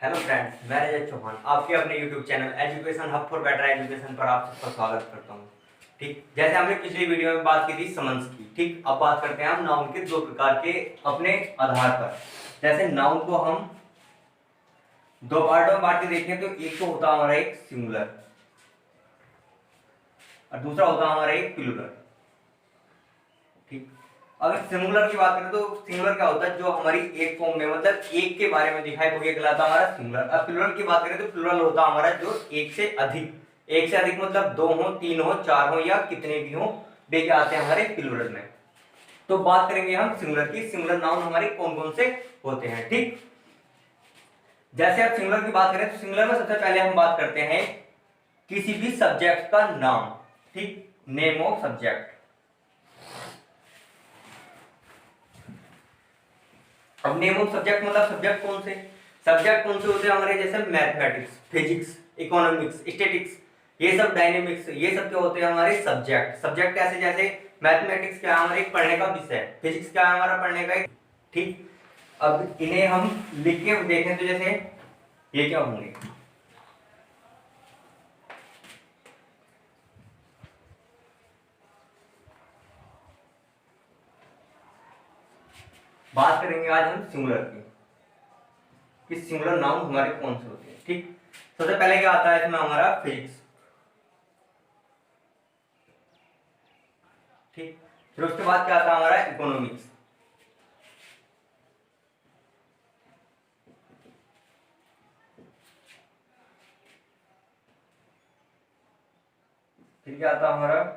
Hello friends, मैं रजत चौहान आपके अपने YouTube channel education hub for better education पर आप सबका स्वागत करता हूँ। ठीक, जैसे हमने पिछली वीडियो में बात की थी समन्स की। ठीक, अब बात करते हैं हम नाउन के दो प्रकार के अपने आधार पर। जैसे नाउन को हम दो पार्टों में बांट के देखें तो एक तो होता है हमारा एक सिंगुलर और दूसरा होता है हमारा एक प्लूरल। ठीक, अगर सिंगुलर की बात करें तो सिंगुलर क्या होता है, जो हमारी एक फॉर्म में मतलब एक के बारे में दिखाई वो ये कहलाता है हमारा सिंगुलर। अब प्लूरल की बात करें तो प्लूरल होता है हमारा जो एक से अधिक मतलब दो हो, तीन हो, चार हो या कितने भी हो, वे क्या आते हैं हमारे प्लूरल में। तो बात करेंगे हम सिंगुलर की। सिंगुलर नाउन हमारे कौन कौन से होते हैं। ठीक, जैसे आप सिंगुलर की बात करें तो सिंगुलर में सबसे पहले हम बात करते हैं किसी भी सब्जेक्ट का नाम। ठीक, नेम ऑफ सब्जेक्ट। अब नेम ऑफ सब्जेक्ट मतलब सब्जेक्ट कौन से होते हैं हमारे, जैसे मैथमेटिक्स, फिजिक्स, इकोनॉमिक्स, स्टैटिक्स, ये सब डायनेमिक्स, ये सब क्या होते हैं हमारे सब्जेक्ट कैसे, जैसे मैथमेटिक्स क्या है हमारे पढ़ने का विषय, फिजिक्स क्या है हमारा पढ़ने का। ठीक, अब इन्हें हम लिख के देखें तो जैसे ये क्या होंगे, बात करेंगे आज हम सिंगुलर की कि सिंगुलर नाउन हमारे कौन से होते हैं। ठीक, सबसे पहले क्या आता है इसमें हमारा फिजिक्स। ठीक, फिर उसके बाद क्या आता है हमारा इकोनॉमिक्स। फिर क्या आता है हमारा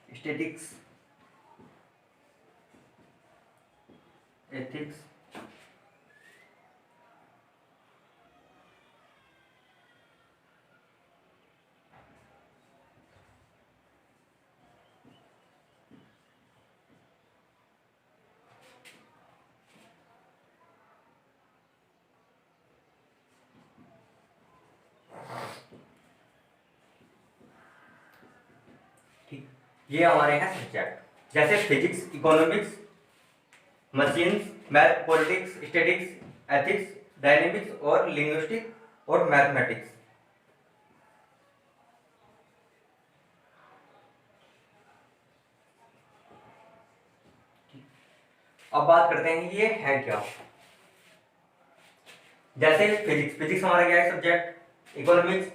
स्टैटिक्स, एथिक्स, ठीक, ये हमारे हैं सब्जेक्ट। जैसे physics, economics, machines, math, politics, statics, ethics, dynamics और लिंग्विस्टिक और मैथमेटिक्स। अब बात करते हैं ये है क्या। जैसे फिजिक्स हमारा क्या है सब्जेक्ट, इकोनॉमिक्स,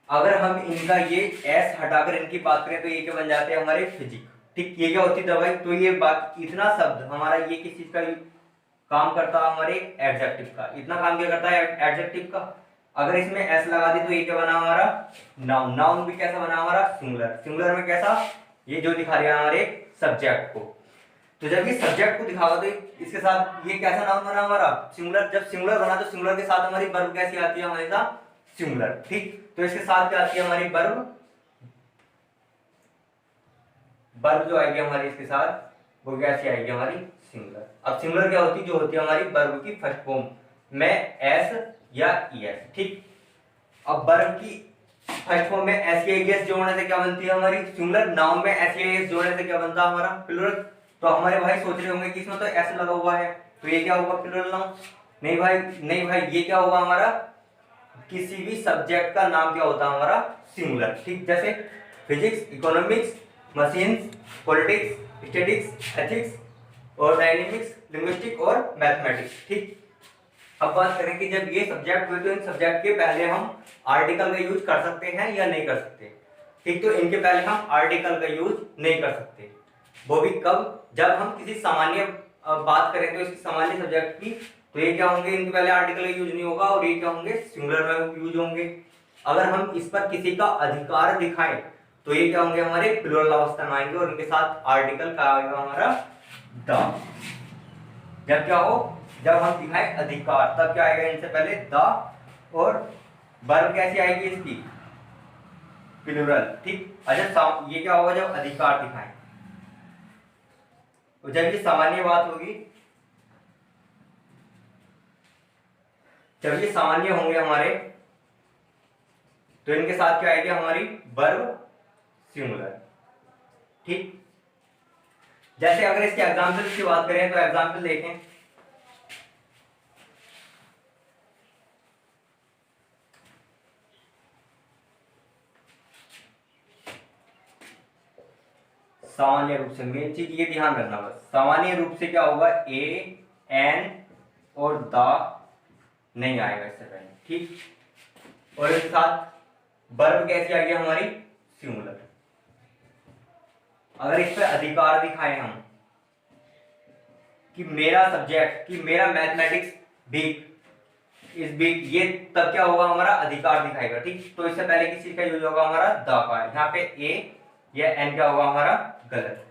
अगर हम इनका ये एस हटाकर इनकी बात करें तो ये क्या बन जाते हैं हमारे फिजिक। ठीक, ये क्या होती है दवाई, तो ये बात इतना शब्द हमारा ये किस चीज का काम करता है हमारे एडजेक्टिव का, इतना काम क्या करता है एडजेक्टिव का। अगर इसमें एस लगा दी तो ये क्या बना हमारा नाउन भी कैसा बना हमारा सिंगुलर में कैसा, ये जो दिखा रहा है हमारे सब्जेक्ट को। तो जब ये सब्जेक्ट को दिखाओ तो इसके साथ ये कैसा नाउन बना हमारा सिंगुलर। जब सिंगुलर बना तो सिंगुलर के साथ हमारी वर्ब कैसी आती है हमारे साथ सिंगुलर। ठीक, तो इसके साथ क्या आती है हमारी वर्ब जो आएगी हमारी इसके साथ वो कैसी आएगी हमारी सिंगुलर। अब सिंगुलर क्या होती है, जो होती है हमारी वर्ब की फर्स्ट फॉर्म में एस या ईएस। ठीक, अब वर्ब की फर्स्ट फॉर्म में एस या ईएस जोड़ने से क्या बनती है हमारी सिंगुलर, नाउन में एस या ईएस जोड़ने से क्या बनता है हमारा प्लूरल। तो हमारे भाई सोच रहे होंगे कि इसमें तो एस लगा हुआ है तो ये क्या होगा प्लूरल नाउन। नहीं भाई ये क्या होगा हमारा, किसी भी सब्जेक्ट का नाम क्या होता है हमारा सिंगुलर। ठीक, जैसे physics, economics, machines, politics, statics, ethics और डायनेमिक्स, लिंग्विस्टिक और मैथमेटिक्स। ठीक, अब बात करें कि जब ये सब्जेक्ट हुए तो इन सब्जेक्ट के पहले हम आर्टिकल का यूज कर सकते हैं या नहीं कर सकते। ठीक, तो इनके पहले हम आर्टिकल का यूज नहीं कर सकते। वो भी कब, जब हम किसी सामान्य बात करें तो इसकी सामान्य सब्जेक्ट की, तो ये क्या होंगे इनके पहले आर्टिकल का यूज नहीं होगा और ये क्या होंगे सिंगुलर में यूज होंगे। अगर हम इस पर किसी का अधिकार दिखाएं तो ये क्या होंगे हमारे प्लूरल अवस्था में आएंगे और इनके साथ आर्टिकल का आएगा हमारा द। जब क्या हो, जब हम दिखाएं अधिकार तब क्या आएगा इनसे पहले द और वर्ब कैसी आएगी इसकी प्लूरल। ठीक, अच्छा ये क्या होगा जब अधिकार दिखाएं, तो जब ये सामान्य बात होगी, जब ये सामान्य होंगे हमारे तो इनके साथ क्या आएगी हमारी वर्ब सिंगुलर। ठीक, जैसे अगर इसके एग्जाम्पल की बात करें तो एग्जाम्पल देखें। सामान्य रूप से मेन चीज ये ध्यान रखना, बस सामान्य रूप से क्या होगा, ए एन और द नहीं आएगा इससे पहले। ठीक, और इसके साथ वर्ब कैसी आ गई हमारी, सिंगुलर। अगर इस पे अधिकार दिखाएं हम कि मेरा सब्जेक्ट, कि मेरा मैथमेटिक्स वीक इस वीक, ये तब क्या होगा, हमारा अधिकार दिखाएगा। ठीक, तो इससे पहले किस चीज का यूज होगा, हमारा द का। यहाँ पे ए या एन क्या होगा हमारा, गलत।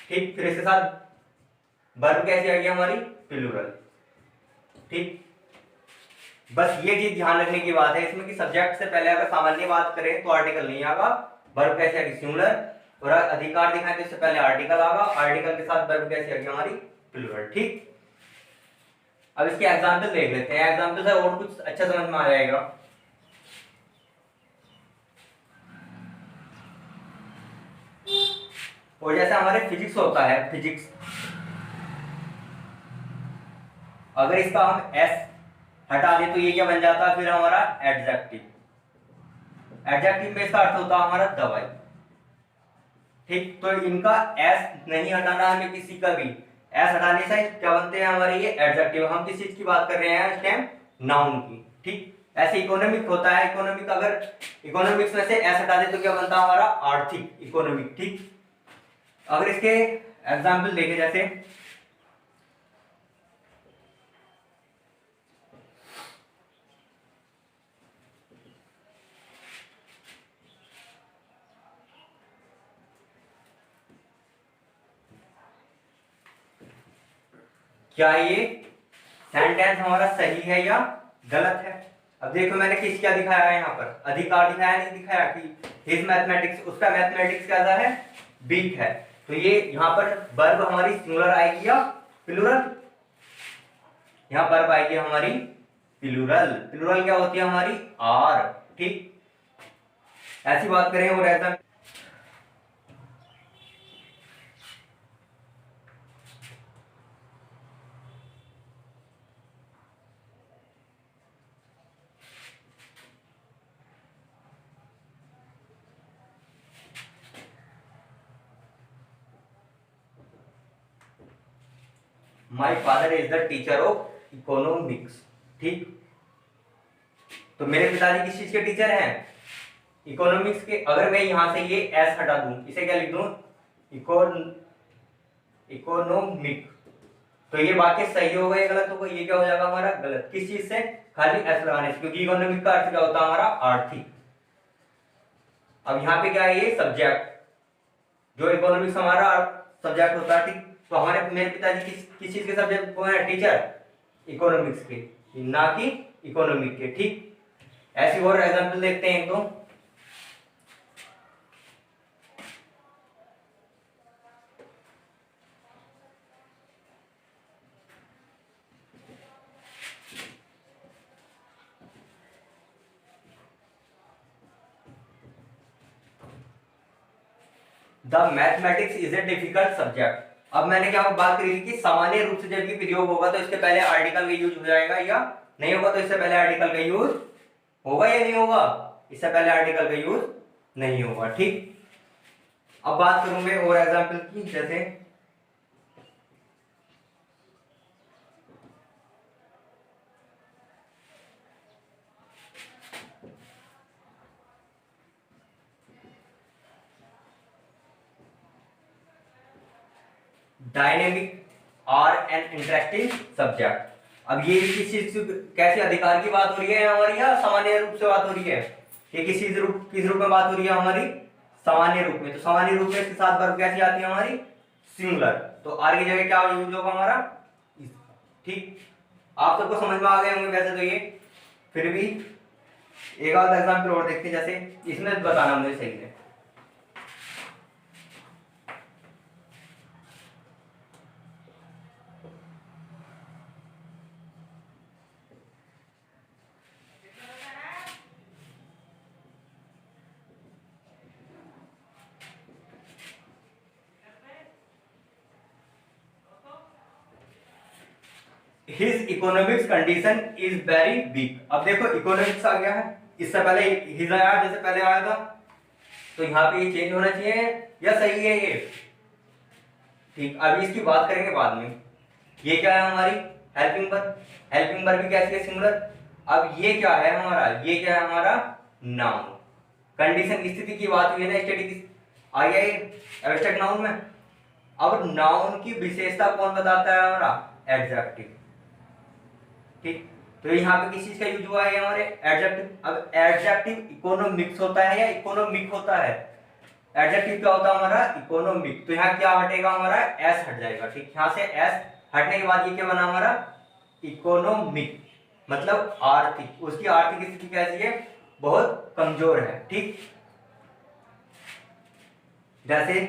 ठीक, फिर इसके साथ वर्ब कैसी आ गई हमारी, प्लूरल। ठीक, बस ये चीज ध्यान रखने की बात है इसमें कि सब्जेक्ट से पहले अगर सामान्य बात करें तो आर्टिकल नहीं आएगा, वर्ब कैसे आएगी, सिंगुलर, और अधिकार दिखाएं तो इससे पहले आर्टिकल आएगा, आर्टिकल के साथ वर्ब कैसे आएगी हमारी, प्लूरल। ठीक, अब इसके एग्जांपल देख लेते हैं, एग्जांपल से और कुछ अच्छा समझ में आ जाएगा। और जैसे हमारे फिजिक्स होता है, फिजिक्स, अगर इसका हम एस हटा दें तो ये क्या बन जाता है फिर हमारा एडजेक्टिव। एडजेक्टिव में इसका अर्थ होता है हमारा दवाई। ठीक, तो इनका एस नहीं हटाना हमें किसी का भी, एस हटाने से क्या बनते हैं हमारे ये एडजेक्टिव। हम किस चीज की बात कर रहे हैं इस टाइम, नाउन की। ठीक, ऐसे इकोनॉमिक होता है, इकोनॉमिक, अगर इकोनॉमिक्स में से एस हटा दे तो क्या बनता है हमारा आर्थिक, इकोनॉमिक। ठीक, अगर इसके एग्जाम्पल देखें, जैसे क्या ये सेंटेंस हमारा सही है या गलत है। अब देखो मैंने किस क्या दिखाया है, यहाँ पर अधिकार दिखाया, नहीं दिखाया कि हिज मैथमेटिक्स, उसका मैथमेटिक्स कैसा है, वीक है। तो ये यहाँ पर वर्ब हमारी सिंगुलर आएगी या प्लूरल, यहाँ वर्ब आएगी हमारी प्लूरल। प्लूरल क्या होती है हमारी, आर। ठीक, ऐसी बात करें और ऐसा my father is the teacher of economics. ठीक, तो मेरे पिताजी किस चीज के टीचर हैं, इकोनॉमिक्स के। अगर मैं यहां से ये एस हटा दूं, इसे क्या लिख दूं, इकोनॉमिक, तो ये वाक्य सही होगा या गलत होगा, ये क्या हो जाएगा हमारा गलत। किस चीज से, खाली एस लगाने से, क्योंकि इकोनॉमिक का अर्थ क्या होता है हमारा आर्थिक। अब यहाँ पे क्या है, ये सब्जेक्ट, जो इकोनॉमिक्स हमारा सब्जेक्ट होता है। ठीक, तो हमारे मेरे पिताजी किस चीज के सब्जेक्ट वो है, टीचर, इकोनॉमिक्स के, ना कि इकोनॉमिक के। ठीक, ऐसी और एग्जांपल देखते हैं तो the mathematics is a difficult subject. अब मैंने क्या बात करी थी कि सामान्य रूप से जब ये प्रयोग होगा तो इसके पहले आर्टिकल का यूज हो जाएगा या नहीं होगा, तो इससे पहले आर्टिकल का यूज होगा या नहीं होगा, इससे पहले आर्टिकल का यूज नहीं होगा। ठीक, अब बात करूंगे और एग्जांपल की, जैसे dynamic are an interesting subject. अब ये किस चीज, कैसे अधिकार की बात हो रही है हमारी या सामान्य रूप से बात हो रही है, ये किस रूप में बात हो रही है हमारी, सामान्य रूप में। तो सामान्य रूप में इसके साथ वर्ब कैसी आती है हमारी, सिंगुलर, तो आर की जगह क्या यूज होगा हमारा। ठीक, आप सबको समझ में आ गए होंगे वैसे तो ये, फिर भी एक आध एग्जाम्पल और देखते हैं, जैसे इसमें बताना मुझे सही है। His economics condition is very weak. अब देखो इकोनॉमिक्स आ गया है, इससे पहले हिज आया, जैसे पहले आया था, तो यहाँ पे ये चेंज होना चाहिए या सही है ये? ठीक, अभी इसकी बात करेंगे बाद में। ये क्या है हमारी हेल्पिंग वर्ब, हेल्पिंग वर्ब भी कैसी है? सिंगुलर। अब ये क्या है हमारा? ये क्या है हमारा? नाउन। कंडीशन स्थिति की बात हुई है ना, स्टैटिक आ गया ये एब्स्ट्रैक्ट नाउन में। अब नाउन की विशेषता कौन बताता है? हमारा एडजेक्टिव। ठीक, तो यहाँ पे किस चीज का यूज हुआ है? हमारे एडजेक्टिव। अब एडजेक्टिव इकोनॉमिक्स होता है या इकोनॉमिक होता है? एडजेक्टिव क्या होता है हमारा? इकोनॉमिक। तो यहाँ क्या हटेगा हमारा? एस हट जाएगा। ठीक, यहाँ से एस हटने के बाद ये क्या बना हमारा? इकोनॉमिक, मतलब आर्थिक। उसकी आर्थिक स्थिति कैसी है? बहुत कमजोर है। ठीक, जैसे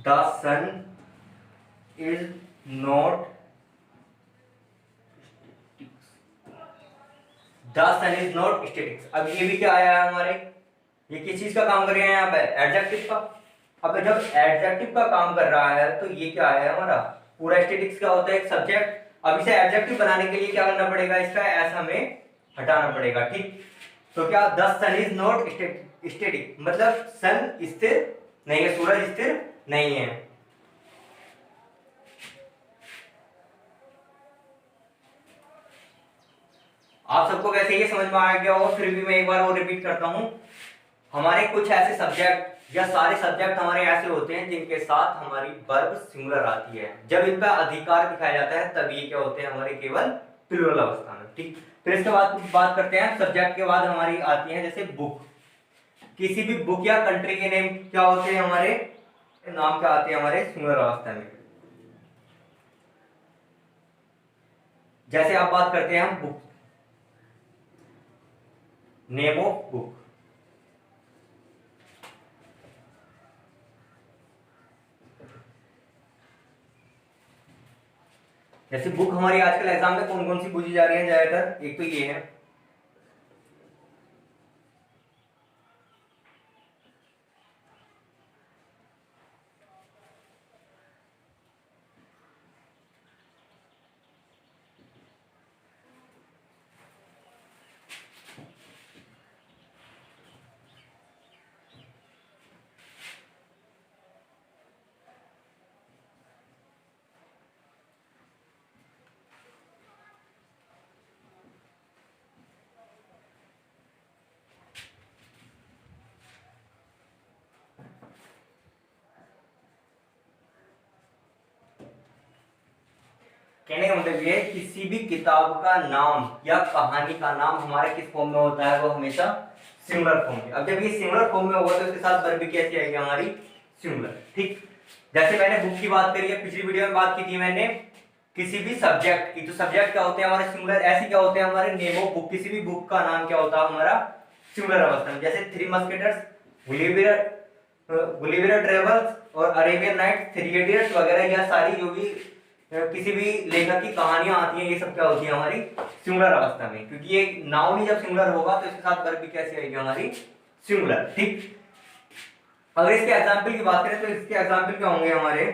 the sun is not, the sun is not static. अब ये भी क्या आया है हमारे? ये किस चीज का काम कर रहे हैं यहाँ पे? एडजेक्टिव का। अब जब एडजेक्टिव का काम कर रहा है तो ये क्या है हमारा? पूरा स्टैटिक्स क्या होता है? एक सब्जेक्ट। अब इसे एडजेक्टिव बनाने के लिए क्या करना पड़ेगा? इसका एस हमें हटाना पड़ेगा। ठीक, तो क्या the sun is not static, मतलब सन स्थिर नहीं है, सूरज स्थिर नहीं है। आप सबको वैसे ये समझ में आ गया होगा, फिर भी मैं एक बार और रिपीट करता हूं। हमारे कुछ ऐसे सब्जेक्ट या सारे सब्जेक्ट हमारे ऐसे होते हैं जिनके साथ हमारी वर्ब सिंगुलर आती है। जब इनका अधिकार दिखाया जाता है तब ये क्या होते हैं? हमारे केवल प्लूरल अवस्था में। ठीक, फिर इसके बाद बात करते हैं सब्जेक्ट के बाद हमारी आती है जैसे बुक। किसी भी बुक या कंट्री के नेम क्या होते हैं? हमारे नाम क्या आते हैं हमारे सिंगुलर अवस्था में। जैसे आप बात करते हैं हम बुक, नेम ऑफ बुक। जैसे बुक हमारी आजकल एग्जाम में कौन कौन सी पूछी जा रही है ज्यादातर? एक तो ये है, कहने का मतलब ये है किसी भी किताब का नाम या कहानी का नाम हमारे किस फॉर्म में होता है? वो हमेशा सिंगुलर फॉर्म में। अब जब ये सिंगुलर फॉर्म में होगा तो इसके साथ वर्ब भी कैसी आएगी? हमारी सिंगुलर। ठीक, जैसे मैंने बुक की बात करी है, पिछली वीडियो में बात की थी मैंने किसी भी सब्जेक्ट की, तो सब्जेक्ट क्या होते हैं हमारे? सिंगुलर। ऐसे क्या होते हैं हमारे? Name of book. किसी भी बुक का नाम क्या होता है हमारा? सिंगुलर अवस्था में। जैसे थ्री मस्केटर्स, गुलिवर ट्रेवल्स और अरेबियन नाइट्स, थ्री इडियट्स वगैरह, यह सारी जो भी किसी भी लेखक की कहानियां आती हैं, ये सब क्या होती है? हमारी सिंगुलर अवस्था में। क्योंकि ये नाउन ही जब सिंगुलर होगा तो इसके साथ वर्ब भी कैसी आएगी? हमारी सिंगुलर। ठीक, अगर इसके एग्जांपल की बात करें तो इसके एग्जांपल क्या होंगे हमारे?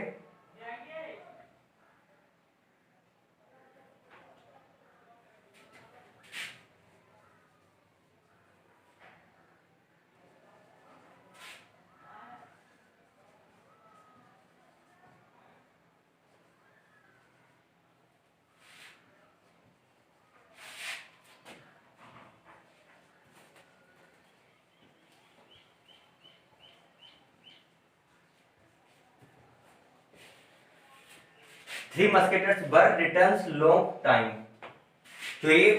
थ्री मस्केटर्स वर रिटर्न्स लॉन्ग टाइम। तो ये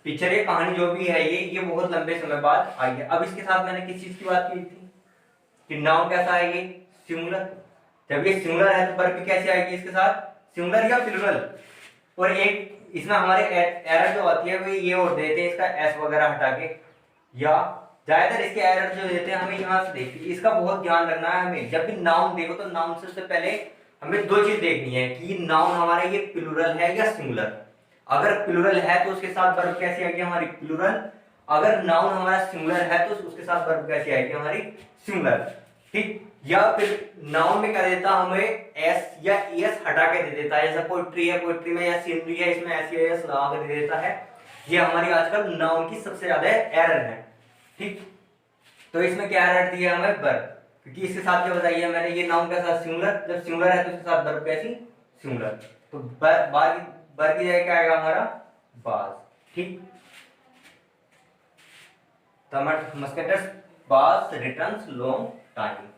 पिक्चर, ये कहानी जो भी है ये बहुत लंबे समय बाद आई है। अब इसके साथ मैंने किस चीज की बात की थी कि नाउन कैसा है? ये सिंगुलर। जब ये सिंगुलर है तो वर्ब भी कैसे आएगी इसके साथ? सिंगुलर या प्लूरल। और एक इसमें हमारे एरर जो आती है वो ये और देते हैं इसका एस वगैरह हटा के, या ज्यादातर इसके एरर जो देते हैं हमें यहाँ से देखिए। इसका बहुत ध्यान रखना है हमें। जब भी नाउन देखो तो नाउन से पहले हमें दो चीज देखनी है कि नाउन हमारा ये प्लूरल है या सिंगुलर। अगर प्लूरल है तो उसके साथ वर्ब कैसी आएगी? हमारी प्लूरल। अगर नाउन हमारा सिंगुलर है तो उसके साथ वर्ब कैसी आएगी? हमारी सिंगुलर। ठीक, या फिर नाउन में क्या देता हमें एस या एस हटा के दे देता है, जैसे पोइट्री है, पोइट्री में या सीनरी है, इसमें एस या एस लगा के दे देता है। ये हमारी आजकल नाउन की सबसे ज्यादा एरर है। ठीक, तो इसमें क्या एरर दिया हमें वर्ब, क्योंकि इसके साथ क्या बताइए मैंने, ये नाउन के साथ सिंगुलर, जब सिंगुलर है तो इसके साथ वर्ब कैसी सिंगुलर, तो बार की जगह क्या आएगा हमारा बाज। ठीक, मस्केटर्स बाज रिटर्न्स लॉन्ग टाइम।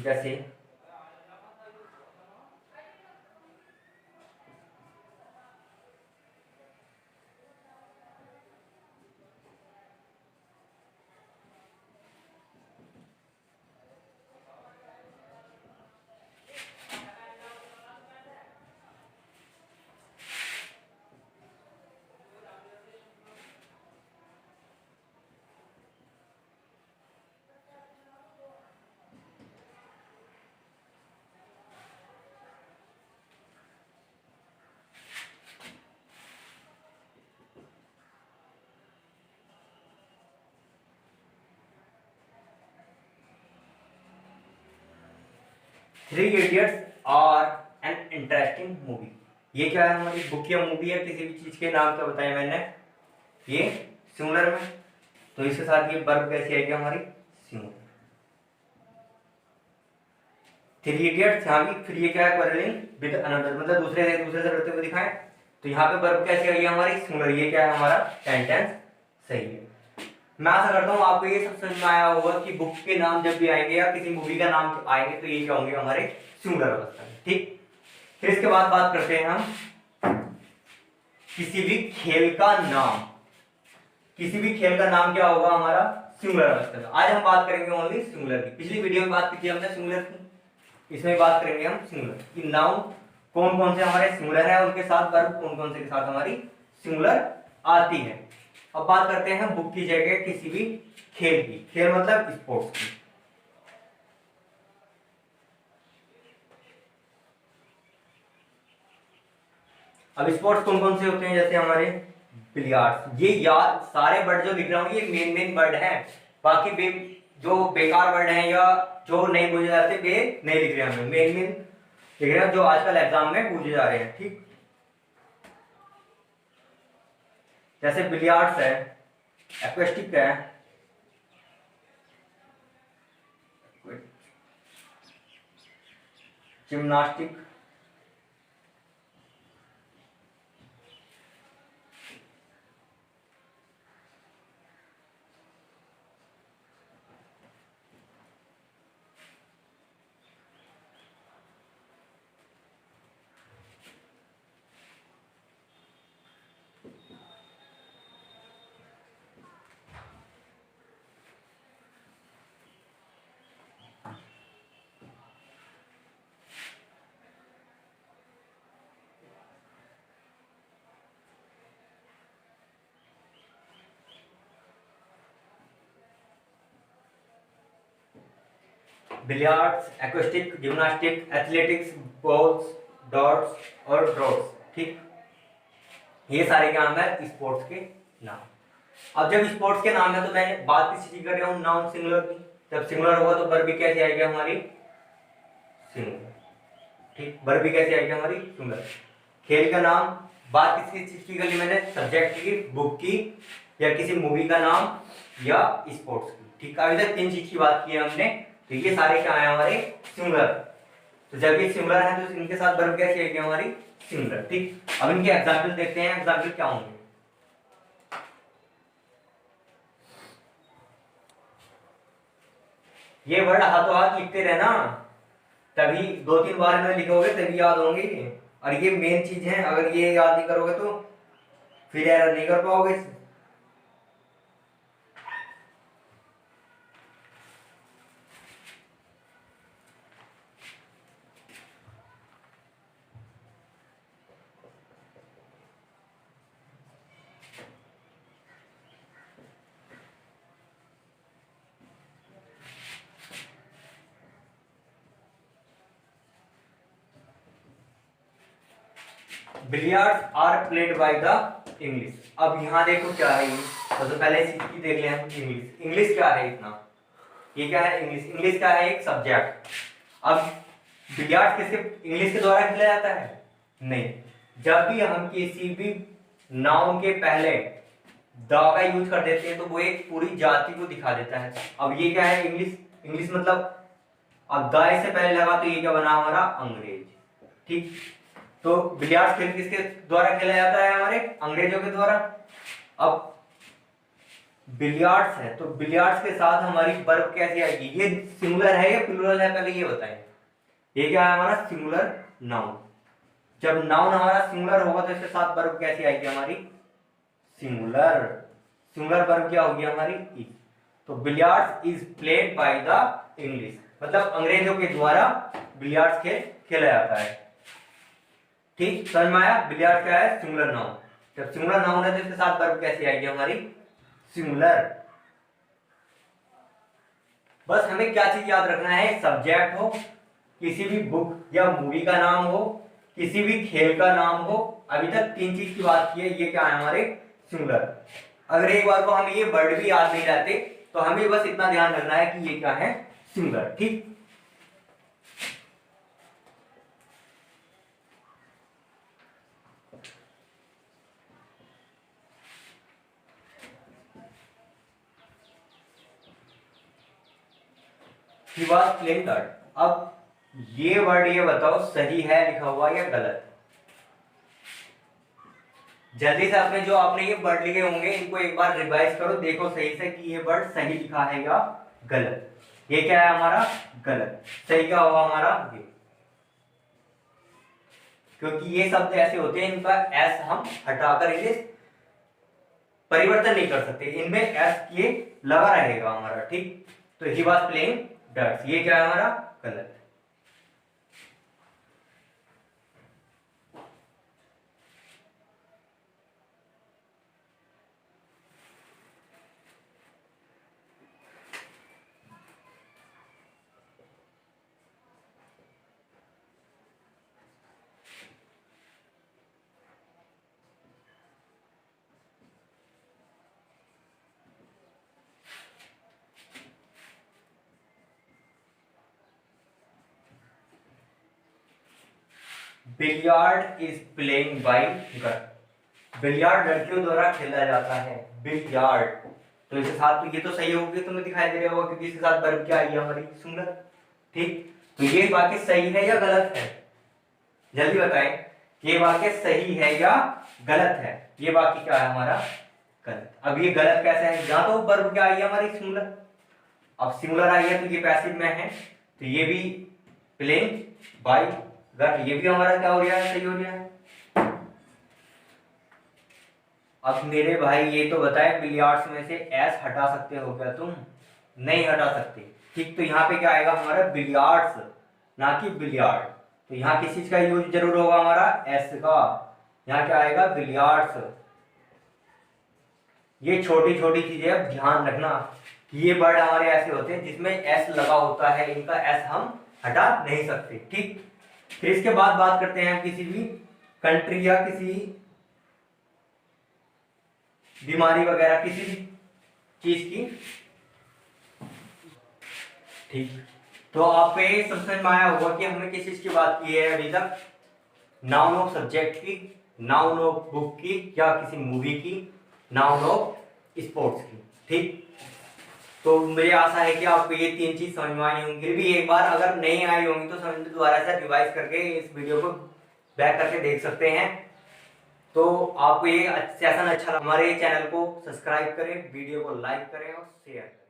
जैसे 3 idiots are an interesting movie. ये क्या है हमारी बुक या मूवी है, किसी भी चीज के नाम क्या बताया मैंने, ये सिंगुलर में, तो इसके साथ ये वर्ब कैसी आएगी हमारी सिंगुलर। 3 इडियट्स, यहाँ भी फिर ये क्या है क्वेरलिंग विद अनदर, मतलब दूसरे से लड़ते हुए दिखाएं, तो यहाँ पे वर्ब कैसी आएगी हमारी सिंगुलर। ये क्या है हमारा सेंटेंस सही है। मैं आशा करता हूँ आपको ये सब समझ में आया होगा कि बुक के नाम जब भी आएंगे या किसी मूवी का नाम आएंगे तो ये क्या होंगे हमारे सिंगुलर अवस्था में। ठीक, फिर इसके बाद बात करते हैं हम किसी भी खेल का नाम। किसी भी खेल का नाम क्या होगा हमारा सिंगुलर अवस्था में। आज हम बात करेंगे ओनली सिंगुलर की। पिछली वीडियो में बात की थी हमने सिंगुलर की, इसमें बात करेंगे हम सिंगुलर की। नाउन कौन कौन से हमारे सिंगुलर है, उनके साथ वर्ब कौन कौन से के साथ हमारी सिंगुलर आती है। अब बात करते हैं बुक की जगह किसी भी खेल की, खेल मतलब स्पोर्ट्स की। अब स्पोर्ट्स कौन कौन से होते हैं, जैसे हमारे बिलियार्ड्स। ये यार सारे वर्ड जो लिख रहा हूं ये मेन वर्ड हैं, बाकी जो बेकार वर्ड हैं या जो नहीं पूछे जाते वे नहीं लिख रहे हैं, मेन लिख रहे हैं जो आजकल एग्जाम में पूछे जा रहे हैं। ठीक, जैसे बिलियार्ड्स है, एक्वेस्टिक है, gymnastic, billiards, acoustic, gymnastic, athletics, balls, dots और ड्रॉट्स। ठीक, ये सारे क्या नाम है स्पोर्ट्स के नाम। अब जब स्पोर्ट्स के नाम है तो मैं बात किसी चीज कर रहा हूँ नाउन सिंगुलर की, जब सिंगुलर होगा तो वर्ब भी कैसे आएगी हमारी सिंगुलर। ठीक, वर्ब भी कैसे आएगी हमारी सिंगुलर। खेल का नाम, बात किसी चीज की कर ली मैंने, सब्जेक्ट की, बुक की, या किसी मूवी का नाम, या स्पोर्ट्स की। ठीक, अभी तक 3 चीज की बात की है हमने, तो ये सारे क्या है हमारे सिंगुलर। तो जब ये सिंगुलर है तो इनके साथ वर्ब कैसे आएगी हमारी सिंगुलर। ठीक, अब इनके एग्जांपल देखते हैं, एग्जांपल क्या होंगे। ये वर्ड हाथों हाथ लिखते रहना, तभी 2-3 बार में लिखोगे तभी याद होंगे, और ये मेन चीज है, अगर ये याद नहीं करोगे तो फिर एरर नहीं कर पाओगे। Billiards are played by the English. अब यहाँ देखो क्या है ये, तो पहले इसकी देख लें हम। इंग्लिश, इंग्लिश क्या है इतना, ये क्या है इंग्लिश, इंग्लिश क्या है एक सब्जेक्ट। अब बिलियर्ड्स किसके, इंग्लिश के द्वारा खेला जाता है? नहीं। जब भी हम किसी भी नाउन के पहले द का यूज कर देते हैं तो वो एक पूरी जाति को दिखा देता है। अब ये क्या है इंग्लिश, इंग्लिश मतलब अब द से पहले लगा तो ये क्या बना हमारा अंग्रेज। ठीक, तो बिलियर्ड्स खेल किसके द्वारा खेला जाता है? हमारे अंग्रेजों के द्वारा। अब बिलियर्ड्स है तो बिलियर्ड्स के साथ हमारी वर्ब कैसी आएगी? ये सिंगुलर है या प्लूरल है, पहले ये बताएं। ये क्या है हमारा सिंगुलर नाउन। जब नाउन हमारा सिंगुलर होगा तो इसके साथ वर्ब कैसी आएगी हमारी? सिंगुलर। सिंगुलर वर्ब क्या होगी हमारी? इज। तो billiards is played by the English, मतलब अंग्रेजों के द्वारा बिलियर्ड्स खेला जाता है। ठीक, समझ में आया? बिलियर्ड्स क्या है? Singular noun. जब सिंगुलर नाउन है तो इसके साथ वर्ब कैसी आएगी हमारी? सिंगुलर। बस हमें क्या चीज याद रखना है? सब्जेक्ट हो, किसी भी बुक या मूवी का नाम हो, किसी भी खेल का नाम हो। अभी तक 3 चीज की बात की है, ये क्या है हमारे? सिंगुलर। अगर एक बार को हम ये वर्ड भी याद नहीं रहते तो हमें बस इतना ध्यान रखना है कि ये क्या है? सिंगुलर। ठीक, He was playing that. अब ये वर्ड ये बताओ सही है लिखा हुआ या गलत? जल्दी से अपने जो आपने ये वर्ड लिखे होंगे इनको एक बार रिवाइज करो, देखो सही से कि ये वर्ड सही लिखा है या गलत। ये क्या है हमारा? गलत। सही क्या होगा हमारा? ये, क्योंकि ये शब्द ऐसे होते हैं इनका एस हम हटाकर इसे परिवर्तन नहीं कर सकते, इनमें एस ये लगा रहेगा हमारा। ठीक, तो ही वॉज प्लेइंग डर्ट्स, ये क्या है हमारा? गलत। Billiard is playing by girl. Billiard लड़कियों द्वारा खेला जाता है। बिलियार्ड, तो इसके साथ तो ये तो सही होगी, तुम्हें दिखाई दे रहा होगा क्योंकि इसके साथ वर्ब क्या आई हमारी? सिंगुलर। ठीक, तो ये वाक्य सही है या गलत है? जल्दी बताएं, ये वाक्य सही है या गलत है? ये वाक्य क्या है हमारा? गलत। अब ये गलत कैसे है? जहां तो वर्ब क्या आई है हमारी? सिंगुलर। अब सिंगुलर आई है तो ये पैसिव में है, तो ये भी प्लेइंग बाय गर्ल, ये भी हमारा क्या हो रहा है? सही हो रहा है। अब मेरे भाई ये तो बताए बिलियर्ड्स में से एस हटा सकते हो क्या तुम? नहीं हटा सकते। ठीक, तो यहाँ पे क्या आएगा हमारा? बिलियर्ड्स, ना कि बिलियर्ड। तो यहाँ किस चीज का यूज जरूर होगा हमारा? एस का। यहाँ क्या आएगा? बिलियर्ड्स। ये छोटी छोटी चीजें अब ध्यान रखना कि ये वर्ड हमारे ऐसे होते हैं जिसमें एस लगा होता है, इनका एस हम हटा नहीं सकते। ठीक, फिर इसके बाद बात करते हैं हम किसी भी कंट्री या किसी बीमारी वगैरह किसी भी चीज की। ठीक, तो आप पे समझ में आया होगा कि हमने किस चीज की बात की है अभी तक? नाउन ऑफ सब्जेक्ट की, नाउन ऑफ बुक की या किसी मूवी की, नाउन ऑफ स्पोर्ट्स की। ठीक, तो मुझे आशा है कि आपको ये 3 चीज समझ में आई होंगी। भी एक बार अगर नहीं आई होंगी तो समझ दोबारा से रिवाइज करके इस वीडियो को बैक करके देख सकते हैं। तो आपको ये सेशन अच्छा लगा, हमारे चैनल को सब्सक्राइब करें, वीडियो को लाइक करें और शेयर करें।